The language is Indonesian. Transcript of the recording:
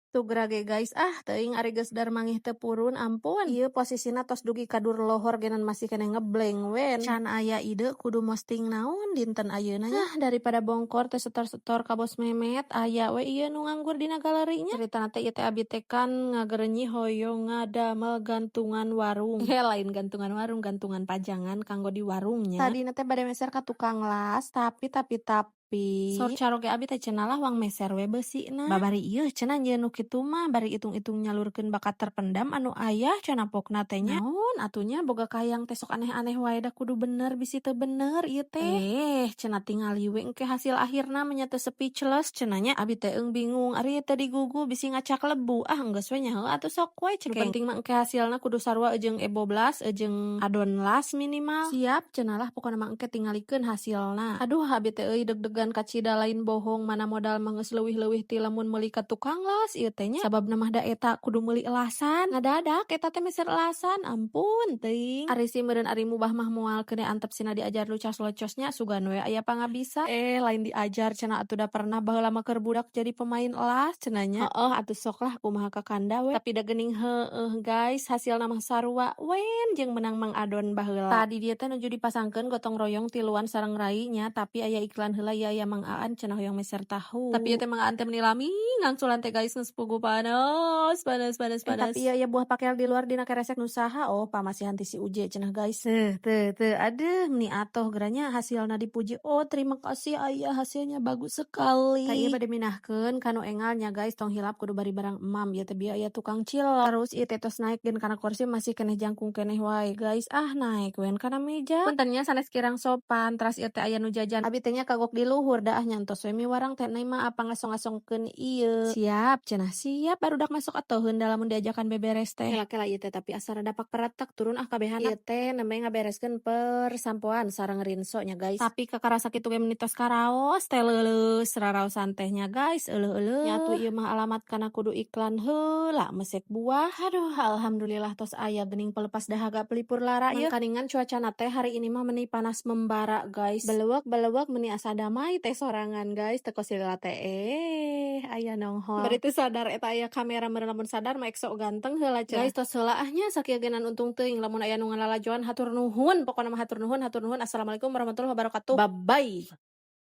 Tugrage guys, teuing ari geus dar mangih teu purun ampun. Ieu posisina tos dugi kadur lohor genan masih keneh ngebleng wen. Can aya ide kudu mosting naon dinten ayeuna nya. Daripada bongkor teh setor-setor ka Bos Memet, aya we ieu nu nganggur dina galerinya. Ceritana teh ieu teh abi teh kan ngagerenyi hoyong ngadamel gantungan warung. Lain gantungan warung, gantungan pajangan kanggo di warungnya. Tadina teh bade meser ka tukang las, tapi sor caroge abi teh cenah lah wang meser we beusina. Babari ieu cenah nyeun nu kitu mah bari itung-itung nyalurkeun bakat terpendam anu aya cenah pokna teh nya. Naon atunya boga kayang teh sok aneh-aneh wae da kudu bener bisi teu bener ieu teh. Cenah tingali we engke hasil akhirna nya teu speechless cenah nya. Abi teh eung bingung ari teh digugu bisi ngacak lebu. Enggeus we nya heuh atuh sok we cek. Nu penting mah engke hasilna kudu sarua ejeung eboblas ejeung adon las minimal. Siap cenah lah pokona mah engke tingalikeun hasilna. Aduh abi teh euy deg-degan kacida lain bohong mana modal mah geus leuwih-leuwih ti lamun meuli ka tukang las ieu teh nya. Sababna mah da eta kudu meuli elasan. Ngadadak eta teh meser elasan ampun teuing. Ari si meureun ari mubah mah moal keun antep sina diajar lucas-locosnya sugan we aya pangabisa. Lain diajar cenah atuh da pernah baheula mah keur budak jadi pemain elas cenah nya. Heuh atuh sok lah kumaha kakanda we. Tapi da geuning heueuh guys hasilna mah sarua wen jeung menang Mang Adon baheula. Tadi dia teh nuju dipasangkeun gotong royong tiluan sareng rai nya tapi aya iklan heula ya aya Mang Aan cenah hoyong meser tahu. Tapi ieu teh Mang Aan teh meuni lami ngangsulan teh guys geus pugu panas. Tapi ieu buah pakel di luar dina keresek nu saha pamasihan ti si Uje cenah guys. Teu aduh meuni atoh geranya hasilna dipuji. Terima kasih Ayah hasilnya bagus sekali. Tah ieu bade minahkeun kanu engal nya guys tong hilap kudu bari barang emam ieu teh bieu aya tukang cilok. Terus ieu teh tos naik gen kana kursi masih keneh jangkung keneh wae guys. Naik wen kana meja. Punten nya sanes kirang sopan. Teras ieu teh aya nu jajan. Abi teh nya kagok di luhur dah nyantos we miwarang teh mah apa ngasong-ngasongkeun ieu. Siap cenah siap barudak masuk atoheun da lamun diajakan beberes teh. Kela ieu teh tapi asa rada pakparatek turun kabehan. Ieu teh nembe ngabereskeun persampoan sareng rinso nya guys. Tapi kakarasa kitu ge menitos karaos teh leuleus raraosan teh nya guys euleuh-euleuh. Nyatu ieu mah alamat kana kudu iklan heula mesek buah. Aduh alhamdulillah tos aya geuning pelepas dahaga pelipur lara ieu. Mangkaningan cuacana teh hari ini mah meuni panas membara guys. Beleuweuk meuni asa damai teh sorangan guys teu kosilila teh aya nonghol. Bari teu sadar eta aya kamera meureun lamun sadar mah sok ganteng heula cenah. Guys tos heula nya sakieu genan untung teuing lamun aya nu ngalalajoan hatur nuhun pokona mah hatur nuhun. Assalamualaikum warahmatullahi wabarakatuh. Bye bye.